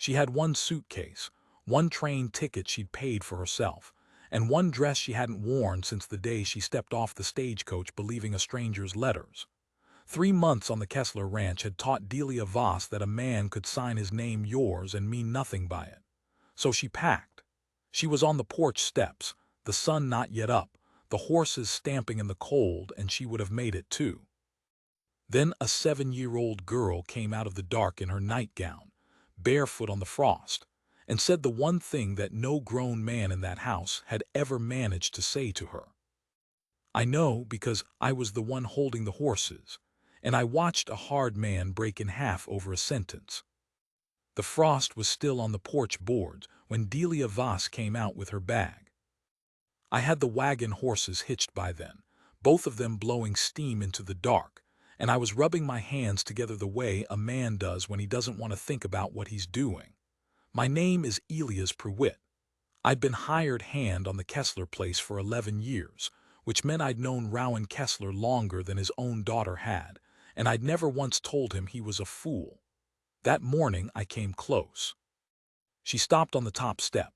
She had one suitcase, one train ticket she'd paid for herself, and one dress she hadn't worn since the day she stepped off the stagecoach believing a stranger's letters. 3 months on the Kessler Ranch had taught Delia Voss that a man could sign his name yours and mean nothing by it. So she packed. She was on the porch steps, the sun not yet up, the horses stamping in the cold, and she would have made it too. Then a 7-year-old girl came out of the dark in her nightgown, barefoot on the frost, and said the one thing that no grown man in that house had ever managed to say to her. I know because I was the one holding the horses, and I watched a hard man break in half over a sentence. The frost was still on the porch boards when Delia Voss came out with her bag. I had the wagon horses hitched by then, both of them blowing steam into the dark, and I was rubbing my hands together the way a man does when he doesn't want to think about what he's doing. My name is Elias Pruitt. I'd been hired hand on the Kessler place for 11 years, which meant I'd known Rowan Kessler longer than his own daughter had, and I'd never once told him he was a fool. That morning I came close. She stopped on the top step.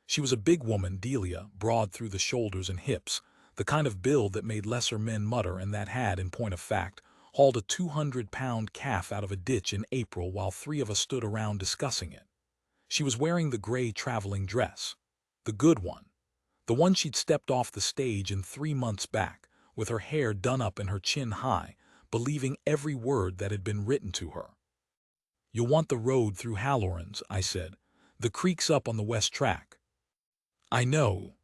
She was a big woman, Delia, broad through the shoulders and hips, the kind of build that made lesser men mutter and that had, in point of fact, hauled a 200-pound calf out of a ditch in April while 3 of us stood around discussing it. She was wearing the gray traveling dress. The good one. The one she'd stepped off the stage in 3 months back, with her hair done up and her chin high, believing every word that had been written to her. You'll want the road through Hallorans, I said. The creek's up on the west track. I know.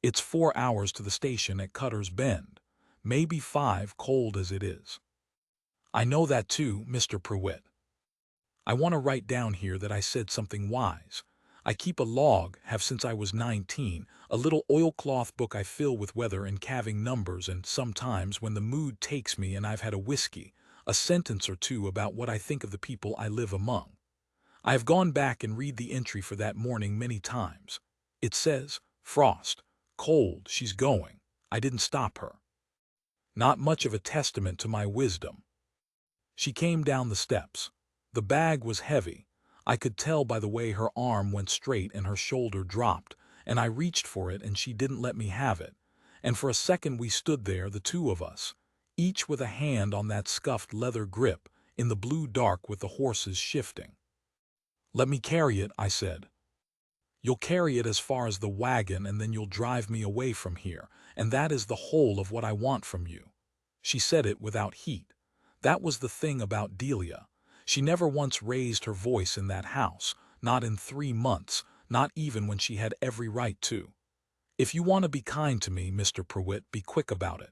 It's 4 hours to the station at Cutter's Bend, maybe 5, cold as it is. I know that too, Mr. Pruitt. I want to write down here that I said something wise. I keep a log, have since I was 19, a little oilcloth book I fill with weather and calving numbers, and sometimes when the mood takes me and I've had a whiskey, a sentence or two about what I think of the people I live among. I have gone back and read the entry for that morning many times. It says, frost, cold, she's going. I didn't stop her. Not much of a testament to my wisdom. She came down the steps. The bag was heavy. I could tell by the way her arm went straight and her shoulder dropped, and I reached for it and she didn't let me have it. And for a second we stood there, the two of us, each with a hand on that scuffed leather grip, in the blue dark with the horses shifting. Let me carry it, I said. You'll carry it as far as the wagon and then you'll drive me away from here, and that is the whole of what I want from you. She said it without heat. That was the thing about Delia. She never once raised her voice in that house, not in 3 months, not even when she had every right to. If you want to be kind to me, Mr. Pruitt, be quick about it.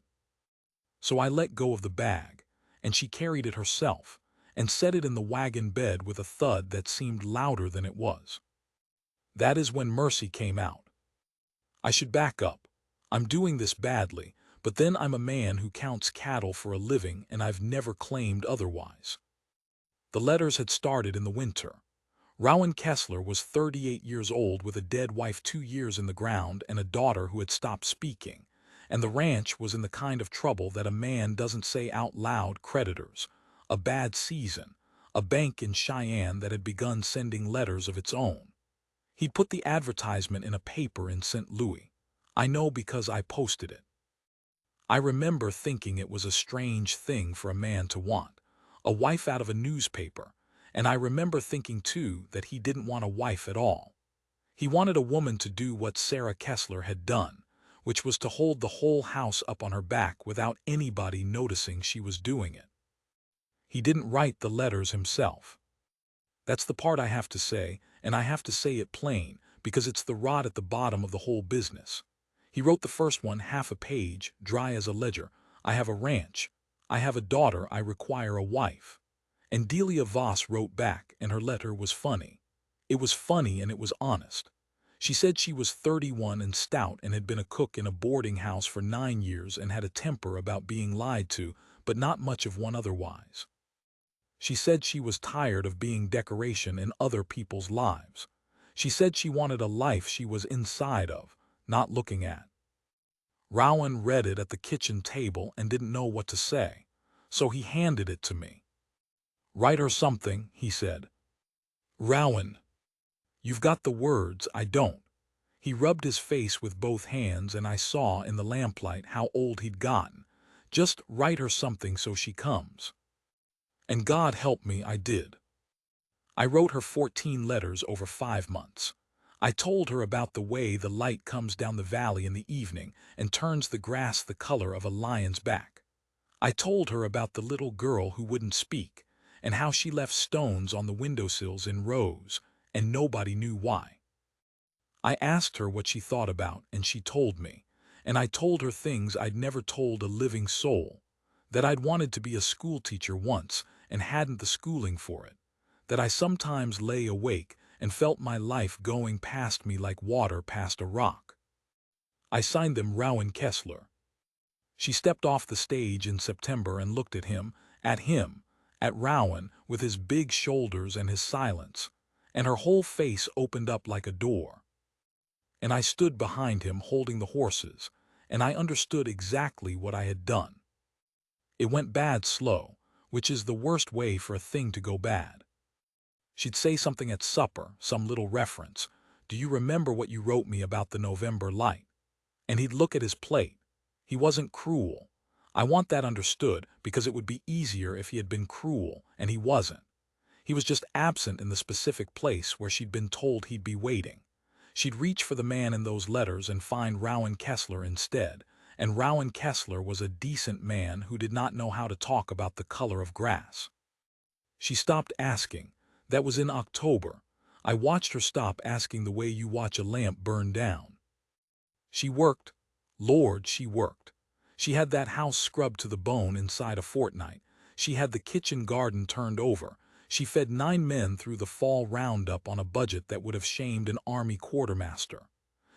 So I let go of the bag, and she carried it herself, and set it in the wagon bed with a thud that seemed louder than it was. That is when Mercy came out. I should back up. I'm doing this badly, but then I'm a man who counts cattle for a living and I've never claimed otherwise. The letters had started in the winter. Rowan Kessler was 38 years old with a dead wife 2 years in the ground and a daughter who had stopped speaking, and the ranch was in the kind of trouble that a man doesn't say out loud. Creditors, a bad season, a bank in Cheyenne that had begun sending letters of its own. He'd put the advertisement in a paper in St. Louis. I know because I posted it. I remember thinking it was a strange thing for a man to want, a wife out of a newspaper, and I remember thinking too that he didn't want a wife at all. He wanted a woman to do what Sarah Kessler had done, which was to hold the whole house up on her back without anybody noticing she was doing it. He didn't write the letters himself. That's the part I have to say, and I have to say it plain, because it's the rot at the bottom of the whole business. He wrote the first one, half a page, dry as a ledger. I have a ranch. I have a daughter. I require a wife. And Delia Voss wrote back, and her letter was funny. It was funny and it was honest. She said she was 31 and stout and had been a cook in a boarding house for 9 years and had a temper about being lied to, but not much of one otherwise. She said she was tired of being decoration in other people's lives. She said she wanted a life she was inside of, not looking at. Rowan read it at the kitchen table and didn't know what to say, so he handed it to me. Write her something, he said. Rowan, You've got the words, I don't. He rubbed his face with both hands and I saw in the lamplight how old he'd gotten. Just write her something so she comes. And God help me, I did. I wrote her 14 letters over 5 months. I told her about the way the light comes down the valley in the evening and turns the grass the color of a lion's back. I told her about the little girl who wouldn't speak and how she left stones on the windowsills in rows, and nobody knew why. I asked her what she thought about, and she told me, and I told her things I'd never told a living soul, that I'd wanted to be a schoolteacher once and hadn't the schooling for it, that I sometimes lay awake and felt my life going past me like water past a rock. I signed them Rowan Kessler. She stepped off the stage in September and looked at him, at Rowan with his big shoulders and his silence, and her whole face opened up like a door. And I stood behind him holding the horses, and I understood exactly what I had done. It went bad slow, which is the worst way for a thing to go bad. She'd say something at supper, some little reference. Do you remember what you wrote me about the November light? And he'd look at his plate. He wasn't cruel. I want that understood because it would be easier if he had been cruel, and he wasn't. He was just absent in the specific place where she'd been told he'd be waiting. She'd reach for the man in those letters and find Rowan Kessler instead, and Rowan Kessler was a decent man who did not know how to talk about the color of grass. She stopped asking. That was in October. I watched her stop asking the way you watch a lamp burn down. She worked. Lord, she worked. She had that house scrubbed to the bone inside a fortnight. She had the kitchen garden turned over. She fed 9 men through the fall roundup on a budget that would have shamed an army quartermaster.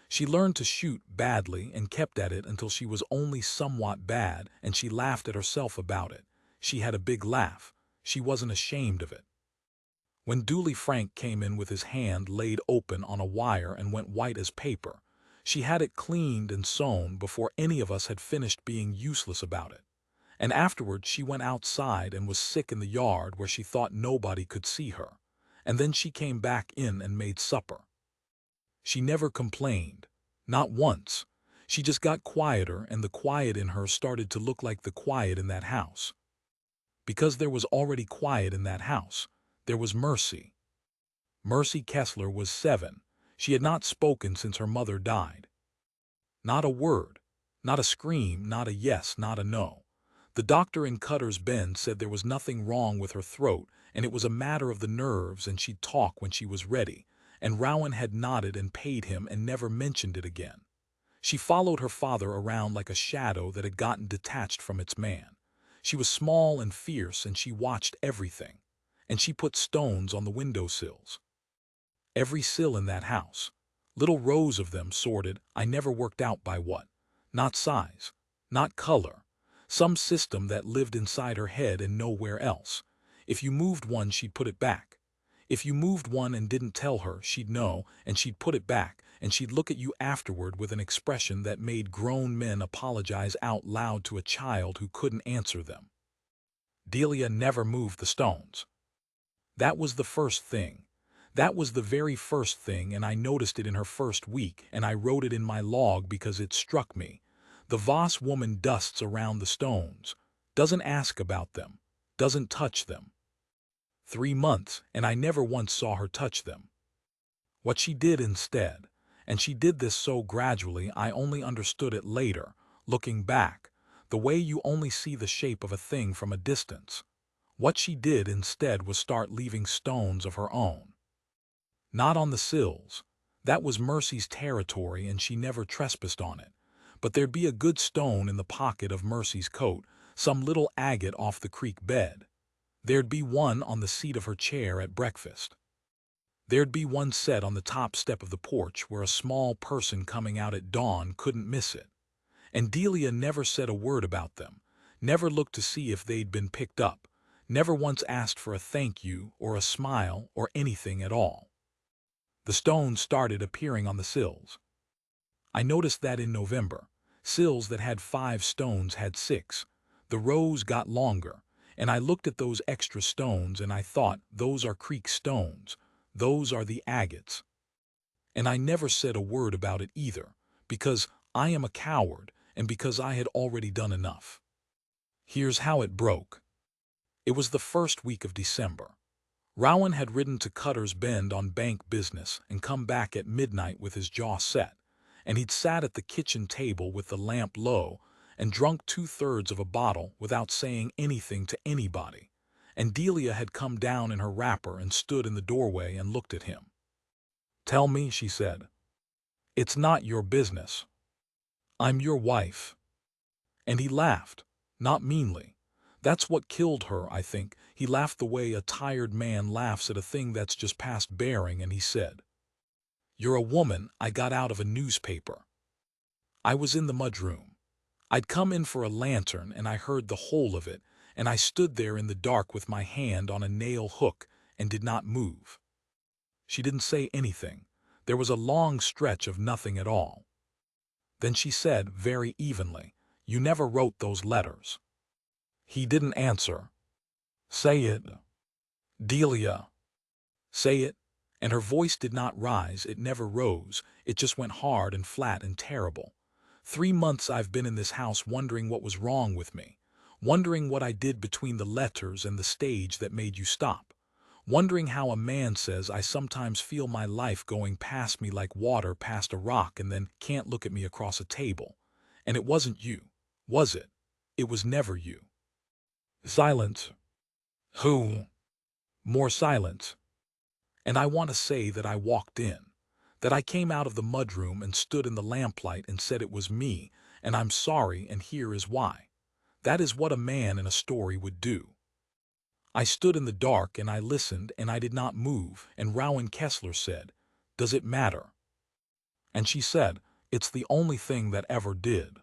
She learned to shoot badly and kept at it until she was only somewhat bad, and she laughed at herself about it. She had a big laugh. She wasn't ashamed of it. When Dooley Frank came in with his hand laid open on a wire and went white as paper, she had it cleaned and sewn before any of us had finished being useless about it. And afterward she went outside and was sick in the yard where she thought nobody could see her. And then she came back in and made supper. She never complained. Not once. She just got quieter, and the quiet in her started to look like the quiet in that house. Because there was already quiet in that house. There was Mercy. Mercy Kessler was 7. She had not spoken since her mother died. Not a word. Not a scream, not a yes, not a no. The doctor in Cutter's Bend said there was nothing wrong with her throat, and it was a matter of the nerves, and she'd talk when she was ready, and Rowan had nodded and paid him and never mentioned it again. She followed her father around like a shadow that had gotten detached from its man. She was small and fierce, and she watched everything. And she put stones on the windowsills. Every sill in that house. Little rows of them sorted, I never worked out by what. Not size. Not color. Some system that lived inside her head and nowhere else. If you moved one, she'd put it back. If you moved one and didn't tell her, she'd know, and she'd put it back, and she'd look at you afterward with an expression that made grown men apologize out loud to a child who couldn't answer them. Delia never moved the stones. That was the first thing. That was the very first thing, and I noticed it in her first week, and I wrote it in my log because it struck me. The Voss woman dusts around the stones, doesn't ask about them, doesn't touch them. 3 months, and I never once saw her touch them. What she did instead, and she did this so gradually I only understood it later, looking back, the way you only see the shape of a thing from a distance. What she did instead was start leaving stones of her own. Not on the sills. That was Mercy's territory and she never trespassed on it. But there'd be a good stone in the pocket of Mercy's coat, some little agate off the creek bed. There'd be one on the seat of her chair at breakfast. There'd be one set on the top step of the porch where a small person coming out at dawn couldn't miss it. And Delia never said a word about them, never looked to see if they'd been picked up, never once asked for a thank you or a smile or anything at all. The stones started appearing on the sills. I noticed that in November. Sills that had 5 stones had 6. The rows got longer, and I looked at those extra stones and I thought, those are creek stones. Those are the agates. And I never said a word about it either, because I am a coward and because I had already done enough. Here's how it broke. It was the first week of December. Rowan had ridden to Cutter's Bend on bank business and come back at midnight with his jaw set, and he'd sat at the kitchen table with the lamp low and drunk 2/3 of a bottle without saying anything to anybody, and Delia had come down in her wrapper and stood in the doorway and looked at him. "Tell me," she said. "It's not your business. I'm your wife." And he laughed, not meanly. That's what killed her, I think. He laughed the way a tired man laughs at a thing that's just past bearing, and he said, "You're a woman I got out of a newspaper." I was in the mudroom. I'd come in for a lantern and I heard the whole of it, and I stood there in the dark with my hand on a nail hook and did not move. She didn't say anything. There was a long stretch of nothing at all. Then she said very evenly, "You never wrote those letters." He didn't answer. "Say it, Delia. Say it." And her voice did not rise, it never rose, it just went hard and flat and terrible. 3 months I've been in this house wondering what was wrong with me, wondering what I did between the letters and the stage that made you stop, wondering how a man says I sometimes feel my life going past me like water past a rock and then can't look at me across a table. And it wasn't you, was it? It was never you. Silence. Who? More silence. And I want to say that I walked in, that I came out of the mudroom and stood in the lamplight and said it was me, and I'm sorry, and here is why. That is what a man in a story would do. I stood in the dark and I listened and I did not move, and Rowan Kessler said, "Does it matter?" And she said, "It's the only thing that ever did."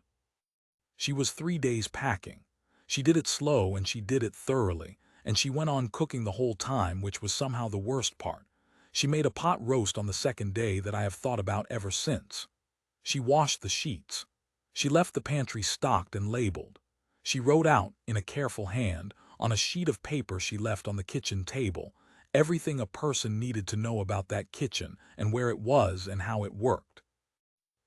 She was 3 days packing. She did it slow and she did it thoroughly, and she went on cooking the whole time, which was somehow the worst part. She made a pot roast on the second day that I have thought about ever since. She washed the sheets. She left the pantry stocked and labeled. She wrote out, in a careful hand, on a sheet of paper she left on the kitchen table, everything a person needed to know about that kitchen and where it was and how it worked.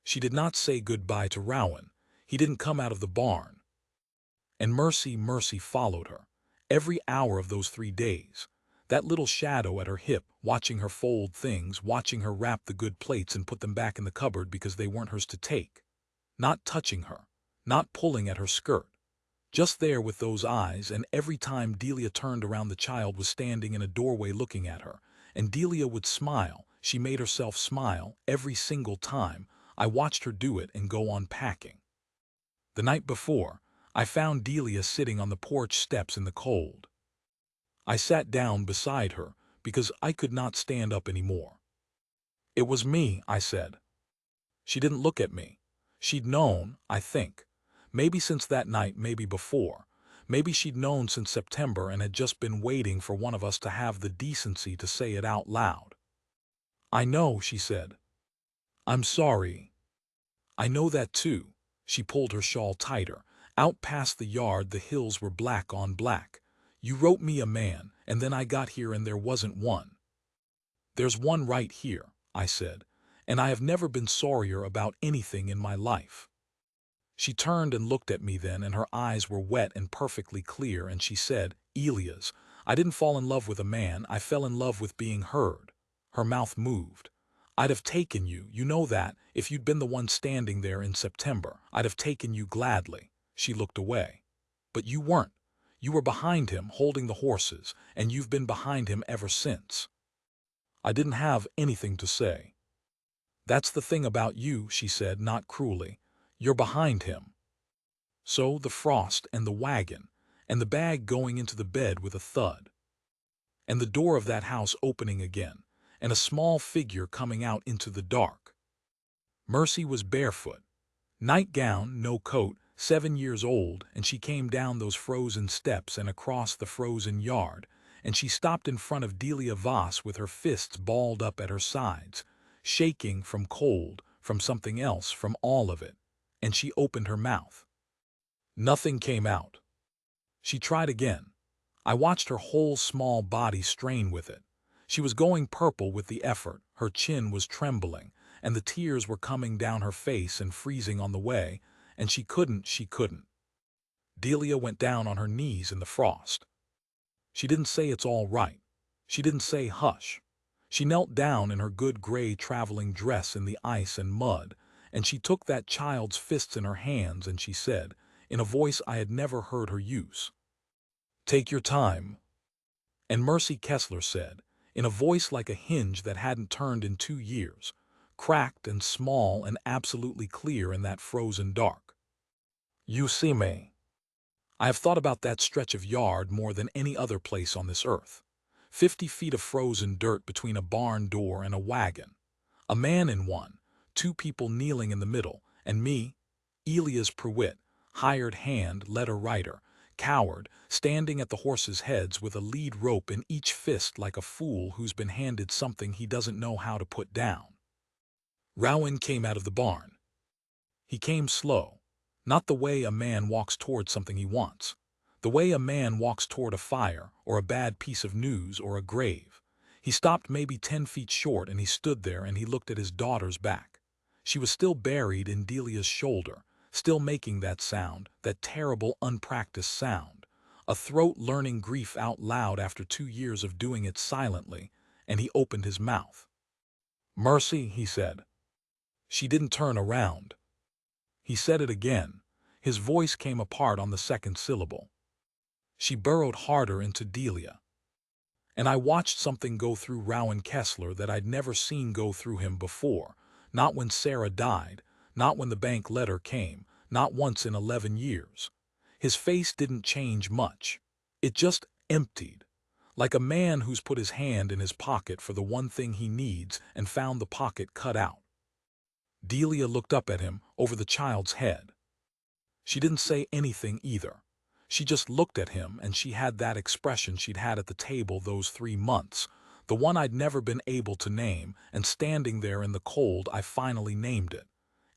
She did not say goodbye to Rowan. He didn't come out of the barn. And Mercy followed her, every hour of those 3 days. That little shadow at her hip, watching her fold things, watching her wrap the good plates and put them back in the cupboard because they weren't hers to take. Not touching her, not pulling at her skirt. Just there with those eyes, and every time Delia turned around the child was standing in a doorway looking at her, and Delia would smile. She made herself smile every single time. I watched her do it and go on packing. The night before, I found Delia sitting on the porch steps in the cold. I sat down beside her because I could not stand up anymore. "It was me," I said. She didn't look at me. She'd known, I think. Maybe since that night, maybe before. Maybe she'd known since September and had just been waiting for one of us to have the decency to say it out loud. "I know," she said. "I'm sorry." "I know that too." She pulled her shawl tighter. Out past the yard the hills were black on black. "You wrote me a man, and then I got here and there wasn't one." "There's one right here," I said, "and I have never been sorrier about anything in my life." She turned and looked at me then, and her eyes were wet and perfectly clear, and she said, "Elias, I didn't fall in love with a man, I fell in love with being heard." Her mouth moved. "I'd have taken you, you know that, if you'd been the one standing there in September. I'd have taken you gladly." She looked away. "But you weren't. You were behind him, holding the horses, and you've been behind him ever since." I didn't have anything to say. "That's the thing about you," she said, not cruelly. "You're behind him." So the frost and the wagon, and the bag going into the bed with a thud, and the door of that house opening again, and a small figure coming out into the dark. Mercy was barefoot, nightgown, no coat, 7 years old, and she came down those frozen steps and across the frozen yard, and she stopped in front of Delia Voss with her fists balled up at her sides, shaking from cold, from something else, from all of it, and she opened her mouth. Nothing came out. She tried again. I watched her whole small body strain with it. She was going purple with the effort, her chin was trembling, and the tears were coming down her face and freezing on the way, and she couldn't. Delia went down on her knees in the frost. She didn't say it's all right. She didn't say hush. She knelt down in her good gray traveling dress in the ice and mud, and she took that child's fists in her hands and she said, in a voice I had never heard her use, "Take your time." And Mercy Kessler said, in a voice like a hinge that hadn't turned in 2 years, cracked and small and absolutely clear in that frozen dark, "You see me. I have thought about that stretch of yard more than any other place on this earth. 50 feet of frozen dirt between a barn door and a wagon. A man in one, two people kneeling in the middle, and me, Elias Pruitt, hired hand, letter writer, coward, standing at the horses' heads with a lead rope in each fist like a fool who's been handed something he doesn't know how to put down." Rowan came out of the barn. He came slow, not the way a man walks toward something he wants, the way a man walks toward a fire or a bad piece of news or a grave. He stopped maybe 10 feet short and he stood there and he looked at his daughter's back. She was still buried in Delia's shoulder, still making that sound, that terrible unpracticed sound, a throat learning grief out loud after 2 years of doing it silently, and he opened his mouth. "Mercy," he said. She didn't turn around. He said it again. His voice came apart on the second syllable. She burrowed harder into Delia. And I watched something go through Rowan Kessler that I'd never seen go through him before, not when Sarah died, not when the bank letter came, not once in 11 years. His face didn't change much. It just emptied, like a man who's put his hand in his pocket for the one thing he needs and found the pocket cut out. Delia looked up at him over the child's head. She didn't say anything either. She just looked at him, and she had that expression she'd had at the table those 3 months, the one I'd never been able to name, and standing there in the cold I finally named it.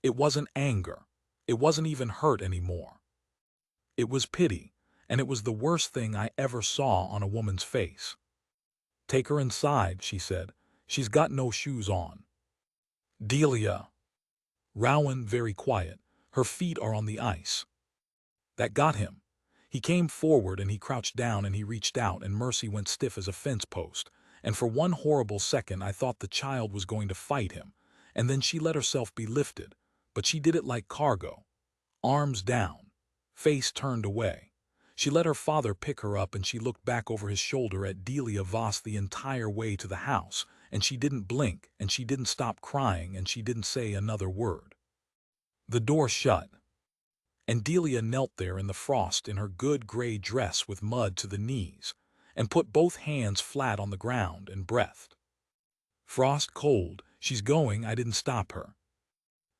It wasn't anger. It wasn't even hurt anymore. It was pity, and it was the worst thing I ever saw on a woman's face. "Take her inside," she said. "She's got no shoes on." "Delia." Rowan, very quiet. "Her feet are on the ice." That got him. He came forward and he crouched down and he reached out and Mercy went stiff as a fence post, and for one horrible second I thought the child was going to fight him, and then she let herself be lifted, but she did it like cargo. Arms down. Face turned away. She let her father pick her up and she looked back over his shoulder at Delia Voss the entire way to the house, and she didn't blink and she didn't stop crying and she didn't say another word. The door shut, and Delia knelt there in the frost in her good gray dress with mud to the knees, and put both hands flat on the ground and breathed. "Frost cold, she's going, I didn't stop her."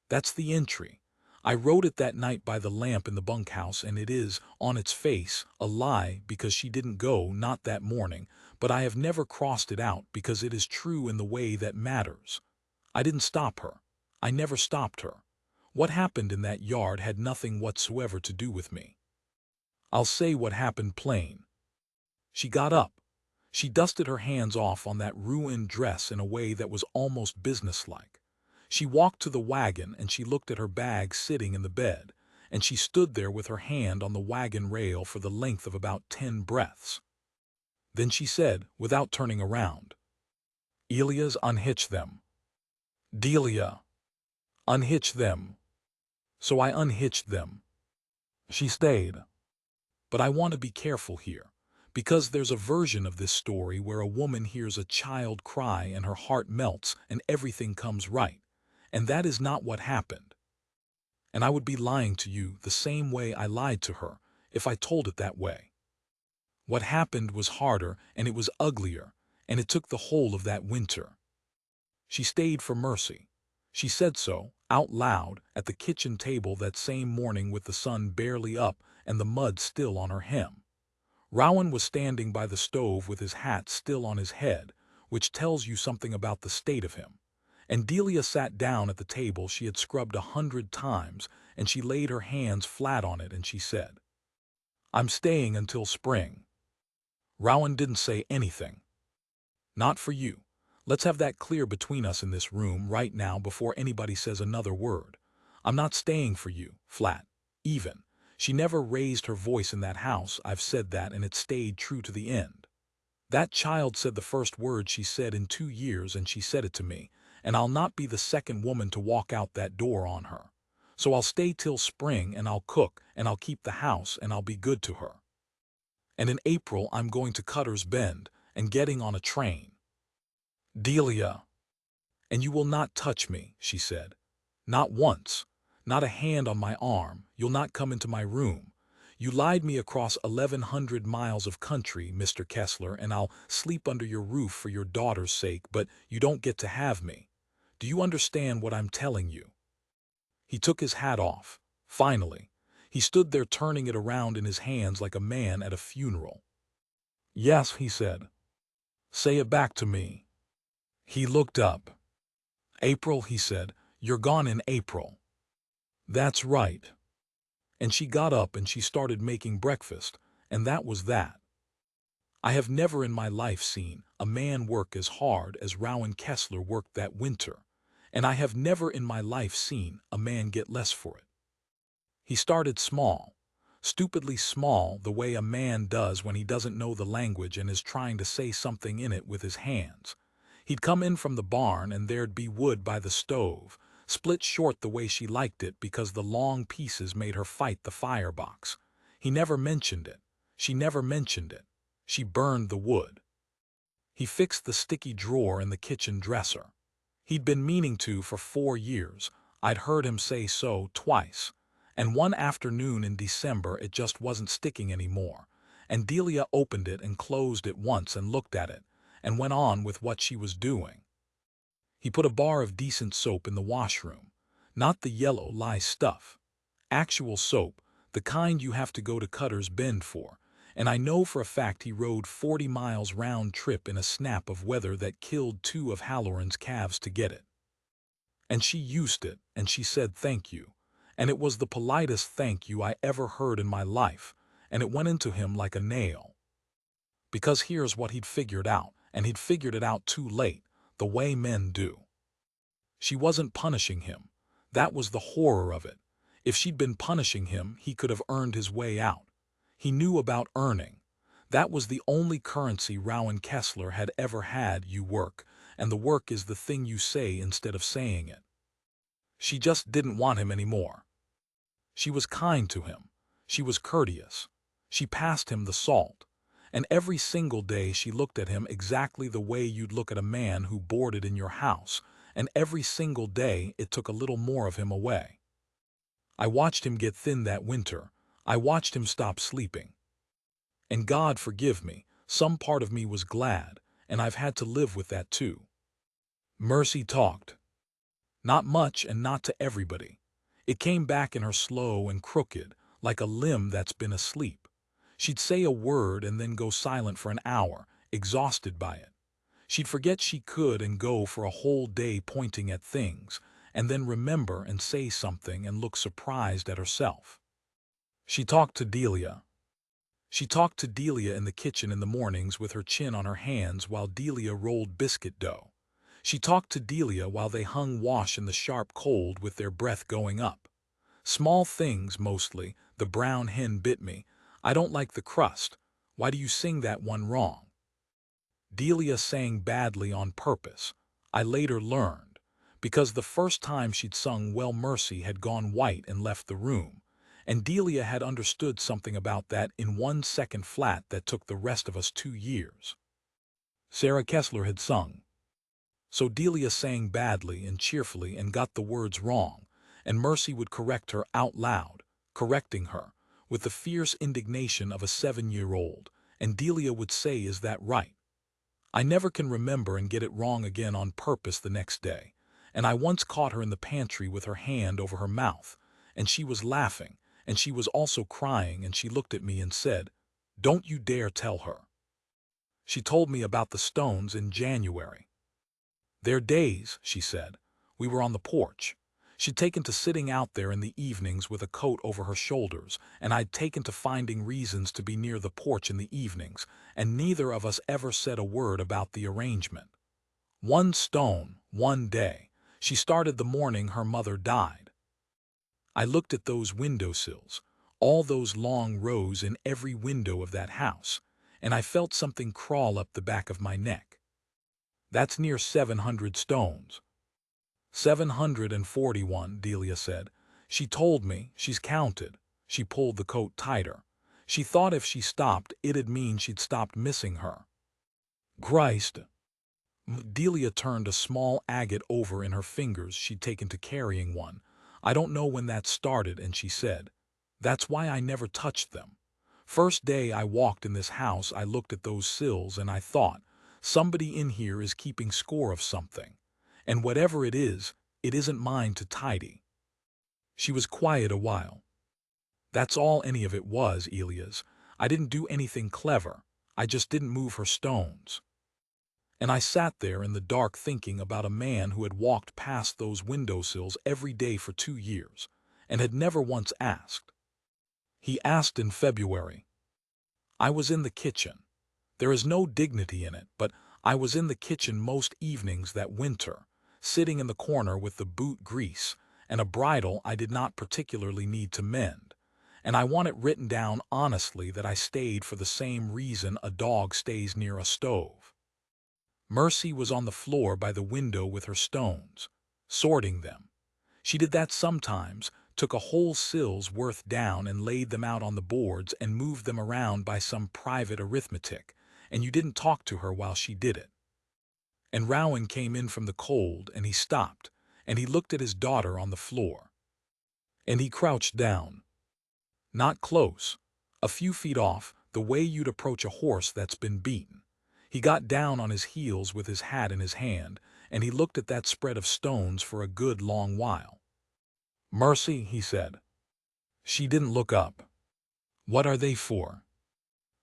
That's the entry. I wrote it that night by the lamp in the bunkhouse, and it is, on its face, a lie because she didn't go, not that morning, but I have never crossed it out because it is true in the way that matters. I didn't stop her. I never stopped her. What happened in that yard had nothing whatsoever to do with me. I'll say what happened plain. She got up. She dusted her hands off on that ruined dress in a way that was almost businesslike. She walked to the wagon and she looked at her bag sitting in the bed, and she stood there with her hand on the wagon rail for the length of about 10 breaths. Then she said, without turning around, "Elias, unhitch them." "Delia." "Unhitch them." So I unhitched them. She stayed. But I want to be careful here, because there's a version of this story where a woman hears a child cry and her heart melts and everything comes right, and that is not what happened. And I would be lying to you the same way I lied to her if I told it that way. What happened was harder and it was uglier, and it took the whole of that winter. She stayed for Mercy. She said so, out loud, at the kitchen table that same morning with the sun barely up and the mud still on her hem. Rowan was standing by the stove with his hat still on his head, which tells you something about the state of him. And Delia sat down at the table she had scrubbed 100 times, and she laid her hands flat on it and she said, "I'm staying until spring." Rowan didn't say anything. Not for you. Let's have that clear between us in this room right now before anybody says another word. I'm not staying for you, flat. Even. She never raised her voice in that house, I've said that, and it stayed true to the end. That child said the first word she said in 2 years, and she said it to me, and I'll not be the second woman to walk out that door on her. So I'll stay till spring, and I'll cook, and I'll keep the house, and I'll be good to her. And in April I'm going to Cutter's Bend, and getting on a train. Delia. And you will not touch me, she said. Not once. Not a hand on my arm. You'll not come into my room. You lied me across 1,100 miles of country, Mr. Kessler, and I'll sleep under your roof for your daughter's sake, but you don't get to have me. Do you understand what I'm telling you? He took his hat off. Finally. He stood there turning it around in his hands like a man at a funeral. Yes, he said. Say it back to me. He looked up. April, he said. You're gone in April. That's right. And she got up and she started making breakfast, and that was that. I have never in my life seen a man work as hard as Rowan Kessler worked that winter, and I have never in my life seen a man get less for it. He started small, stupidly small, the way a man does when he doesn't know the language and is trying to say something in it with his hands. He'd come in from the barn and there'd be wood by the stove, split short the way she liked it because the long pieces made her fight the firebox. He never mentioned it. She never mentioned it. She burned the wood. He fixed the sticky drawer in the kitchen dresser. He'd been meaning to for 4 years. I'd heard him say so twice. And one afternoon in December it just wasn't sticking anymore. And Delia opened it and closed it once and looked at it, and went on with what she was doing. He put a bar of decent soap in the washroom. Not the yellow lye stuff. Actual soap, the kind you have to go to Cutter's Bend for. And I know for a fact he rode 40 miles round trip in a snap of weather that killed 2 of Halloran's calves to get it. And she used it, and she said thank you. And it was the politest thank you I ever heard in my life, and it went into him like a nail. Because here's what he'd figured out, and he'd figured it out too late, the way men do. She wasn't punishing him. That was the horror of it. If she'd been punishing him, he could have earned his way out. He knew about earning. That was the only currency Rowan Kessler had ever had. You work, and the work is the thing you say instead of saying it. She just didn't want him anymore. She was kind to him. She was courteous. She passed him the salt. And every single day she looked at him exactly the way you'd look at a man who boarded in your house, and every single day it took a little more of him away. I watched him get thin that winter. I watched him stop sleeping. And God forgive me, some part of me was glad, and I've had to live with that too. Mercy talked. Not much and not to everybody. It came back in her slow and crooked, like a limb that's been asleep. She'd say a word and then go silent for an hour, exhausted by it. She'd forget she could and go for a whole day pointing at things, and then remember and say something and look surprised at herself. She talked to Delia. She talked to Delia in the kitchen in the mornings with her chin on her hands while Delia rolled biscuit dough. She talked to Delia while they hung wash in the sharp cold with their breath going up. Small things mostly. The brown hen bit me. I don't like the crust. Why do you sing that one wrong? Delia sang badly on purpose. I later learned. Because the first time she'd sung well Mercy had gone white and left the room. And Delia had understood something about that in 1 second flat that took the rest of us 2 years. Sarah Kessler had sung. So Delia sang badly and cheerfully and got the words wrong, and Mercy would correct her out loud, correcting her, with the fierce indignation of a 7-year-old, and Delia would say, "Is that right?" I never can remember and get it wrong again on purpose the next day, and I once caught her in the pantry with her hand over her mouth, and she was laughing, and she was also crying, and she looked at me and said, "Don't you dare tell her." She told me about the Stones in January. "They're days," she said. We were on the porch. She'd taken to sitting out there in the evenings with a coat over her shoulders, and I'd taken to finding reasons to be near the porch in the evenings, and neither of us ever said a word about the arrangement. One stone, one day. She started the morning her mother died. I looked at those windowsills, all those long rows in every window of that house, and I felt something crawl up the back of my neck. That's near 700 stones. 741, Delia said. She told me, she's counted. She pulled the coat tighter. She thought if she stopped, it'd mean she'd stopped missing her. Christ! Delia turned a small agate over in her fingers she'd taken to carrying one. I don't know when that started, and she said, that's why I never touched them. First day I walked in this house, I looked at those sills and I thought, somebody in here is keeping score of something. And whatever it isn't mine to tidy. She was quiet a while. That's all any of it was, Elias. I didn't do anything clever. I just didn't move her stones. And I sat there in the dark thinking about a man who had walked past those windowsills every day for 2 years and had never once asked. He asked in February. I was in the kitchen. There is no dignity in it, but I was in the kitchen most evenings that winter, sitting in the corner with the boot grease and a bridle I did not particularly need to mend, and I want it written down honestly that I stayed for the same reason a dog stays near a stove. Mercy was on the floor by the window with her stones, sorting them. She did that sometimes, took a whole sill's worth down and laid them out on the boards and moved them around by some private arithmetic, and you didn't talk to her while she did it. And Rowan came in from the cold, and he stopped, and he looked at his daughter on the floor. And he crouched down. Not close, a few feet off, the way you'd approach a horse that's been beaten. He got down on his heels with his hat in his hand, and he looked at that spread of stones for a good long while. Mercy, he said. She didn't look up. What are they for?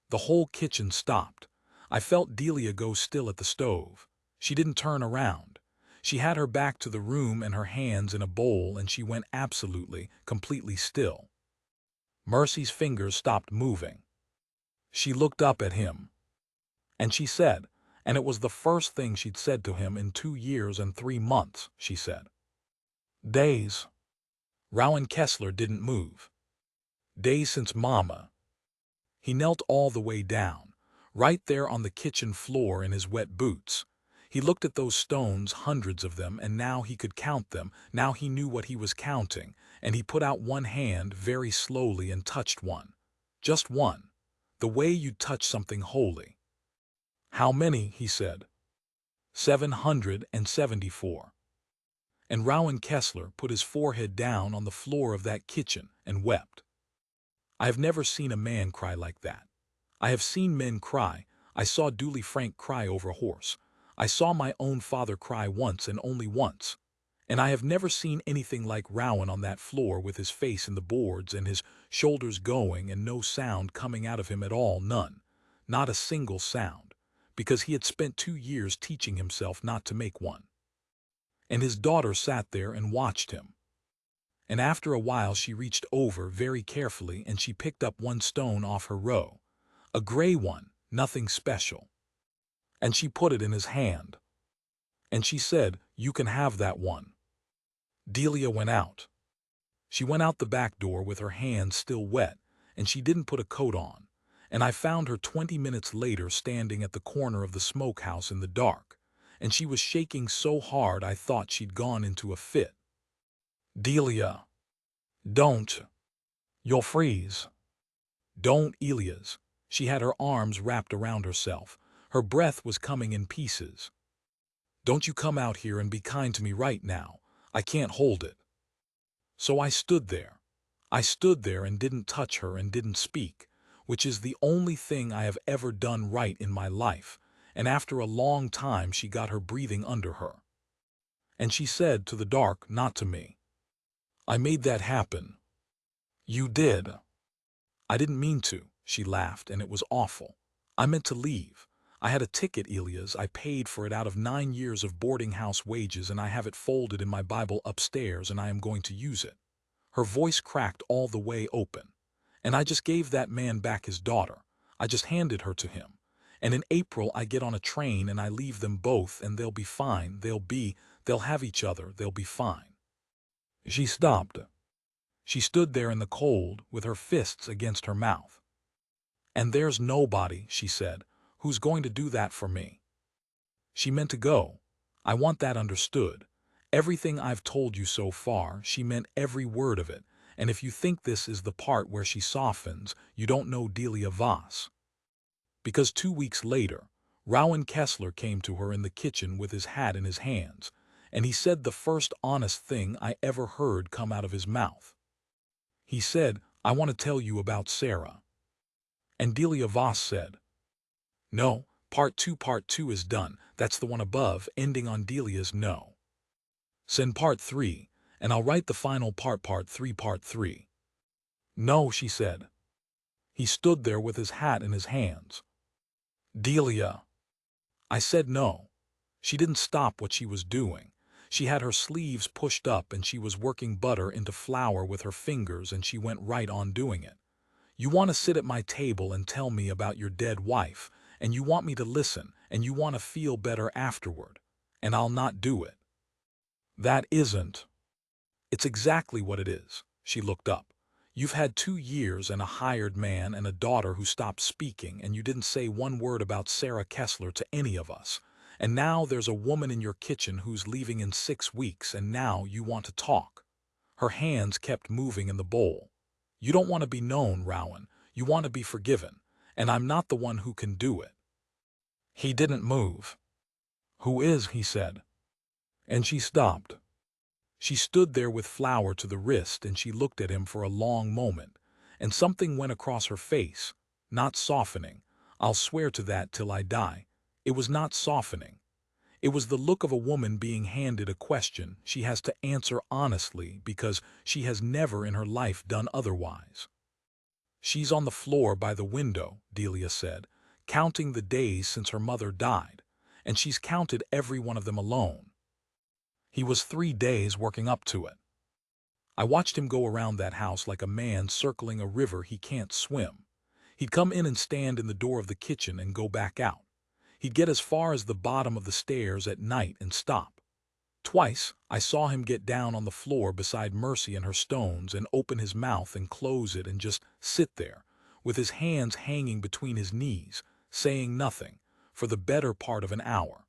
The whole kitchen stopped. I felt Delia go still at the stove. She didn't turn around. She had her back to the room and her hands in a bowl, and she went absolutely, completely still. Mercy's fingers stopped moving. She looked up at him. And she said, and it was the first thing she'd said to him in 2 years and 3 months, she said. Days. Rowan Kessler didn't move. Days since Mama. He knelt all the way down, right there on the kitchen floor in his wet boots. He looked at those stones, hundreds of them, and now he could count them. Now he knew what he was counting, and he put out one hand very slowly and touched one. Just one. The way you'd touch something holy. How many? He said. 774. And Rowan Kessler put his forehead down on the floor of that kitchen and wept. I have never seen a man cry like that. I have seen men cry. I saw Dooley Frank cry over a horse. I saw my own father cry once and only once. And I have never seen anything like Rowan on that floor with his face in the boards and his shoulders going and no sound coming out of him at all, none. Not a single sound, because he had spent 2 years teaching himself not to make one. And his daughter sat there and watched him. And after a while she reached over very carefully and she picked up one stone off her row. A gray one, nothing special. And she put it in his hand. And she said, you can have that one. Delia went out. She went out the back door with her hands still wet, and she didn't put a coat on. And I found her 20 minutes later standing at the corner of the smokehouse in the dark, and she was shaking so hard I thought she'd gone into a fit. Delia. Don't. You'll freeze. Don't, Elias. She had her arms wrapped around herself. Her breath was coming in pieces. Don't you come out here and be kind to me right now. I can't hold it. So I stood there. I stood there and didn't touch her and didn't speak, which is the only thing I have ever done right in my life, and after a long time she got her breathing under her. And she said to the dark, not to me. I made that happen. You did. I didn't mean to, she laughed, and it was awful. I meant to leave. I had a ticket, Elias. I paid for it out of 9 years of boarding house wages, and I have it folded in my Bible upstairs, and I am going to use it." Her voice cracked all the way open. "And I just gave that man back his daughter. I just handed her to him. And in April I get on a train and I leave them both, and they'll be fine. They'll have each other. They'll be fine." She stopped. She stood there in the cold with her fists against her mouth. "And there's nobody," she said, "who's going to do that for me." She meant to go. I want that understood. Everything I've told you so far, she meant every word of it. And if you think this is the part where she softens, you don't know Delia Voss. Because 2 weeks later, Rowan Kessler came to her in the kitchen with his hat in his hands, and he said the first honest thing I ever heard come out of his mouth. He said, "I want to tell you about Sarah." And Delia Voss said, "No, part two is done. That's the one above, ending on Delia's no. Send part 3, and I'll write the final part 3. "No," she said. He stood there with his hat in his hands. "Delia." I said no. She didn't stop what she was doing. She had her sleeves pushed up and she was working butter into flour with her fingers, and she went right on doing it. "You want to sit at my table and tell me about your dead wife, and you want me to listen, and you want to feel better afterward, and I'll not do it." "That isn't." "It's exactly what it is." She looked up. "You've had 2 years and a hired man and a daughter who stopped speaking, and you didn't say one word about Sarah Kessler to any of us. And now there's a woman in your kitchen who's leaving in 6 weeks, and now you want to talk." Her hands kept moving in the bowl. "You don't want to be known, Rowan. You want to be forgiven, and I'm not the one who can do it." He didn't move. "Who is?" he said. And she stopped. She stood there with flour to the wrist, and she looked at him for a long moment, and something went across her face. Not softening. I'll swear to that till I die. It was not softening. It was the look of a woman being handed a question she has to answer honestly because she has never in her life done otherwise. "She's on the floor by the window," Delia said, "counting the days since her mother died, and she's counted every one of them alone. He was 3 days working up to it. I watched him go around that house like a man circling a river he can't swim. He'd come in and stand in the door of the kitchen and go back out. He'd get as far as the bottom of the stairs at night and stop. Twice I saw him get down on the floor beside Mercy and her stones and open his mouth and close it and just sit there, with his hands hanging between his knees, saying nothing, for the better part of an hour.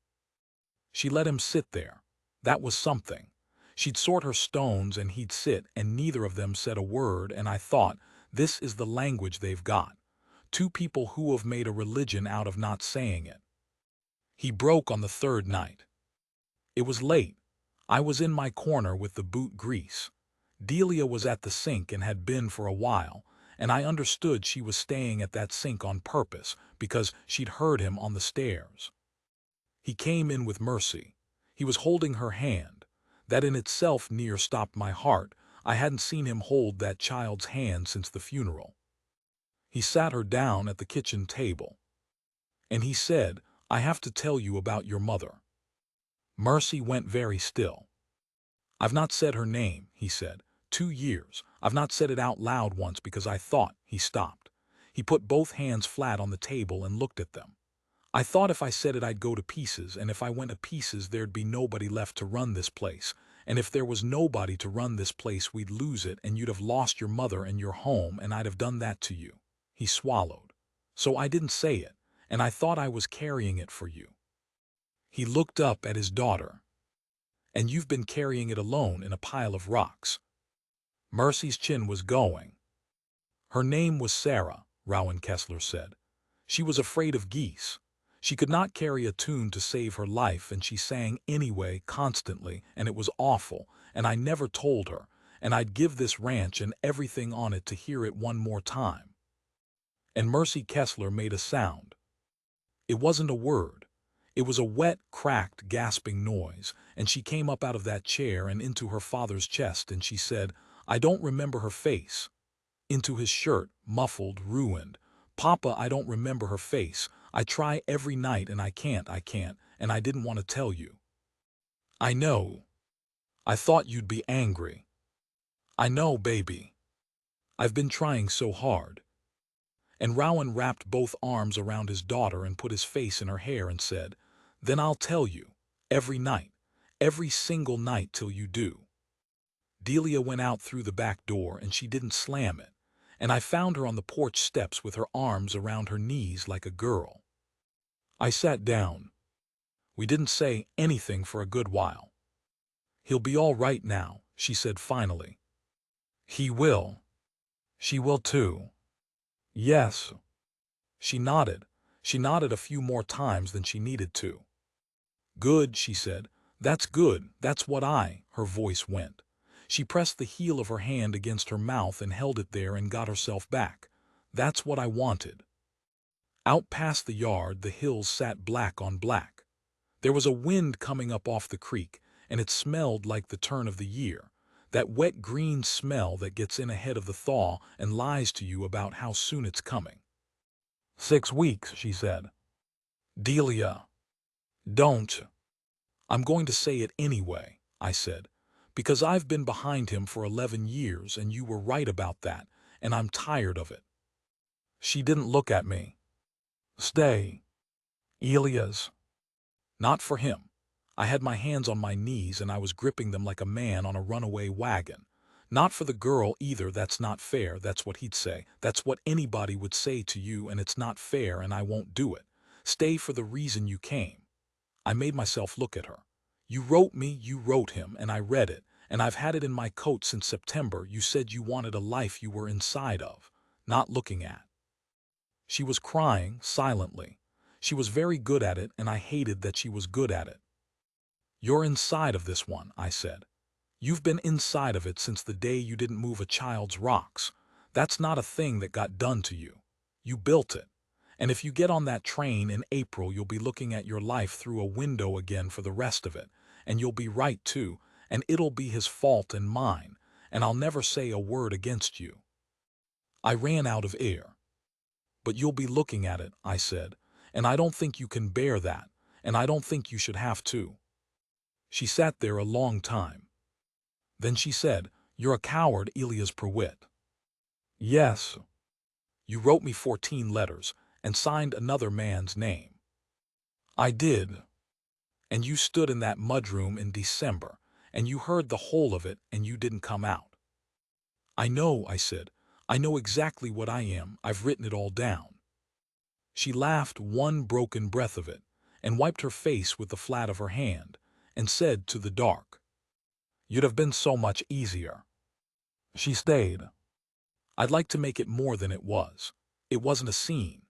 She let him sit there. That was something. She'd sort her stones and he'd sit, and neither of them said a word, and I thought, this is the language they've got. 2 people who have made a religion out of not saying it. He broke on the 3rd night. It was late. I was in my corner with the boot grease. Delia was at the sink and had been for a while, and I understood she was staying at that sink on purpose because she'd heard him on the stairs. He came in with Mercy. He was holding her hand. That in itself near stopped my heart. I hadn't seen him hold that child's hand since the funeral. He sat her down at the kitchen table. And he said, "I have to tell you about your mother." Mercy went very still. "I've not said her name," he said. 2 years. I've not said it out loud once because I thought—" He stopped. He put both hands flat on the table and looked at them. "I thought if I said it I'd go to pieces, and if I went to pieces there'd be nobody left to run this place. And if there was nobody to run this place we'd lose it, and you'd have lost your mother and your home, and I'd have done that to you." He swallowed. "So I didn't say it, and I thought I was carrying it for you." He looked up at his daughter. "And you've been carrying it alone in a pile of rocks." Mercy's chin was going. "Her name was Sarah," Rowan Kessler said. "She was afraid of geese. She could not carry a tune to save her life, and she sang anyway constantly, and it was awful, and I never told her, and I'd give this ranch and everything on it to hear it one more time." And Mercy Kessler made a sound. It wasn't a word. It was a wet, cracked, gasping noise, and she came up out of that chair and into her father's chest, and she said, "I don't remember her face." Into his shirt, muffled, ruined. "Papa, I don't remember her face. I try every night and I can't, and I didn't want to tell you. I know. I thought you'd be angry. I know, baby. I've been trying so hard." And Rowan wrapped both arms around his daughter and put his face in her hair and said, "Then I'll tell you, every night, every single night till you do." Delia went out through the back door and she didn't slam it, and I found her on the porch steps with her arms around her knees like a girl. I sat down. We didn't say anything for a good while. "He'll be all right now," she said finally. "He will. She will too." "Yes." She nodded. She nodded a few more times than she needed to. "Good," she said. "That's good. That's what Her voice went. She pressed the heel of her hand against her mouth and held it there and got herself back. "That's what I wanted." Out past the yard, the hills sat black on black. There was a wind coming up off the creek, and it smelled like the turn of the year, that wet green smell that gets in ahead of the thaw and lies to you about how soon it's coming. 6 weeks, she said. "Delia, don't." "I'm going to say it anyway," I said, "because I've been behind him for 11 years and you were right about that, and I'm tired of it." She didn't look at me. "Stay. Elias." Not for him. I had my hands on my knees and I was gripping them like a man on a runaway wagon. Not for the girl either. That's not fair. That's what he'd say. That's what anybody would say to you, and it's not fair and I won't do it. Stay for the reason you came. I made myself look at her. "You wrote me, you wrote him, and I read it, and I've had it in my coat since September. You said you wanted a life you were inside of, not looking at." She was crying, silently. She was very good at it, and I hated that she was good at it. "You're inside of this one," I said. "You've been inside of it since the day you didn't move a child's rocks. That's not a thing that got done to you. You built it. And if you get on that train in April, you'll be looking at your life through a window again for the rest of it. And you'll be right too, and it'll be his fault and mine, and I'll never say a word against you." I ran out of air. "But you'll be looking at it," I said, "and I don't think you can bear that, and I don't think you should have to." She sat there a long time. Then she said, "You're a coward, Elias Pruitt." "Yes. You wrote me 14 letters and signed another man's name." "I did." "And you stood in that mudroom in December, and you heard the whole of it, and you didn't come out." "I know," I said. "I know exactly what I am. I've written it all down." She laughed one broken breath of it, and wiped her face with the flat of her hand, and said to the dark, "You'd have been so much easier." She stayed. I'd like to make it more than it was. It wasn't a scene.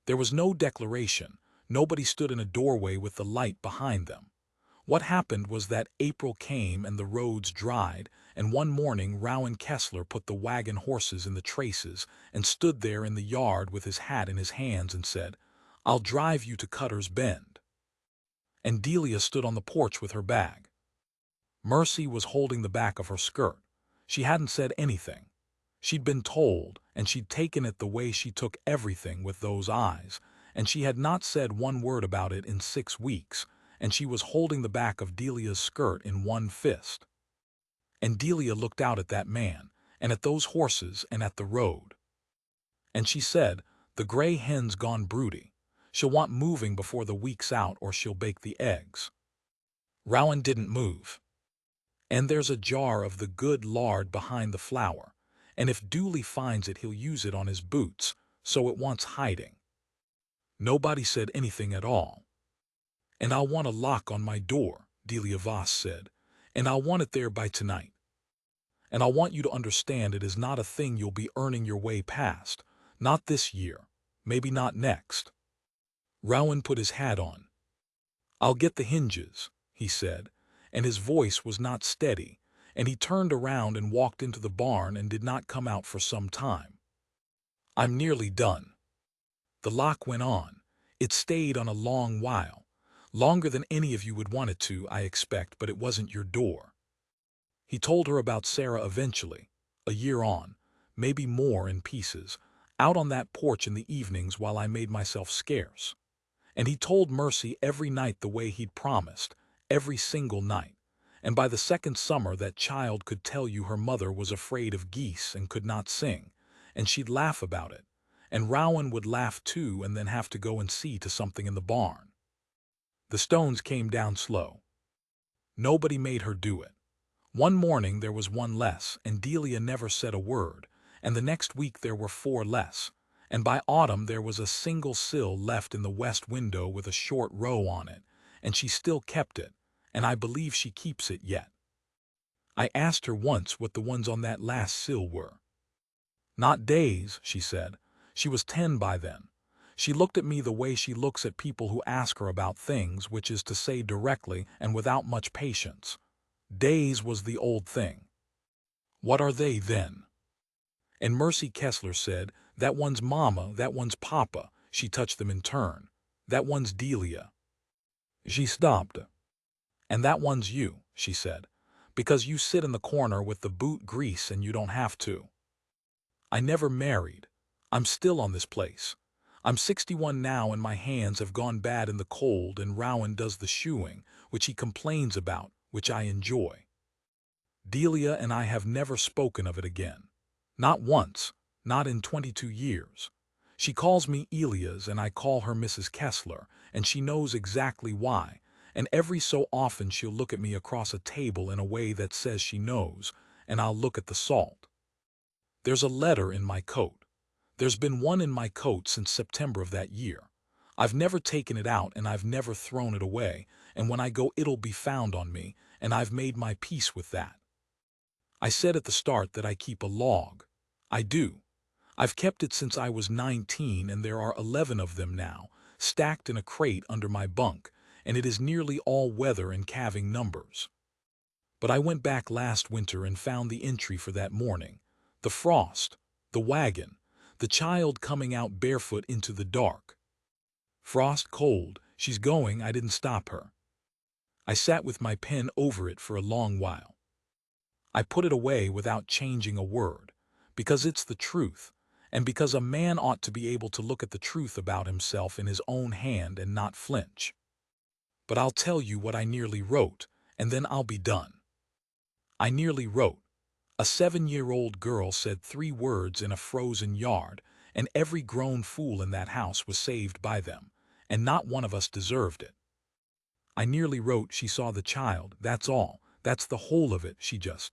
There was no declaration. Nobody stood in a doorway with the light behind them. What happened was that April came and the roads dried, and one morning Rowan Kessler put the wagon horses in the traces and stood there in the yard with his hat in his hands and said, "I'll drive you to Cutter's Bend." And Delia stood on the porch with her bag. Mercy was holding the back of her skirt. She hadn't said anything. She'd been told, and she'd taken it the way she took everything with those eyes, and she had not said one word about it in 6 weeks, and she was holding the back of Delia's skirt in one fist. And Delia looked out at that man, and at those horses, and at the road. And she said, "The gray hen's gone broody. She'll want moving before the week's out or she'll bake the eggs." Rowan didn't move. "And there's a jar of the good lard behind the flour, and if Dooley finds it he'll use it on his boots, so it wants hiding." Nobody said anything at all. "And I'll want a lock on my door," Delia Voss said, "and I'll want it there by tonight. And I'll want you to understand it is not a thing you'll be earning your way past, not this year, maybe not next." Rowan put his hat on. "I'll get the hinges," he said, and his voice was not steady, and he turned around and walked into the barn and did not come out for some time. "I'm nearly done." The lock went on. It stayed on a long while. Longer than any of you would want it to, I expect, but it wasn't your door. He told her about Sarah eventually, a year on, maybe more in pieces, out on that porch in the evenings while I made myself scarce. And he told Mercy every night the way he'd promised, every single night. And by the second summer that child could tell you her mother was afraid of geese and could not sing, and she'd laugh about it. And Rowan would laugh too and then have to go and see to something in the barn. The stones came down slow. Nobody made her do it. One morning there was one less, and Delia never said a word, and the next week there were four less, and by autumn there was a single sill left in the west window with a short row on it, and she still kept it, and I believe she keeps it yet. I asked her once what the ones on that last sill were. Not days, she said. She was 10 by then. She looked at me the way she looks at people who ask her about things, which is to say directly and without much patience. Days was the old thing. What are they then? And Mercy Kessler said, that one's Mama, that one's Papa. She touched them in turn. That one's Delia. She stopped. And that one's you, she said, because you sit in the corner with the boot grease and you don't have to. I never married. I'm still on this place. I'm 61 now and my hands have gone bad in the cold, and Rowan does the shoeing, which he complains about, which I enjoy. Delia and I have never spoken of it again. Not once, not in 22 years. She calls me Elias and I call her Mrs. Kessler, and she knows exactly why, and every so often she'll look at me across a table in a way that says she knows, and I'll look at the salt. There's a letter in my coat. There's been one in my coat since September of that year. I've never taken it out and I've never thrown it away, and when I go it'll be found on me, and I've made my peace with that. I said at the start that I keep a log. I do. I've kept it since I was 19 and there are 11 of them now, stacked in a crate under my bunk, and it is nearly all weather and calving numbers. But I went back last winter and found the entry for that morning. The frost, the wagon, the child coming out barefoot into the dark. Frost cold, she's going, I didn't stop her. I sat with my pen over it for a long while. I put it away without changing a word, because it's the truth, and because a man ought to be able to look at the truth about himself in his own hand and not flinch. But I'll tell you what I nearly wrote, and then I'll be done. I nearly wrote. A 7-year-old girl said 3 words in a frozen yard, and every grown fool in that house was saved by them, and not one of us deserved it. I nearly wrote she saw the child, that's all, that's the whole of it, she just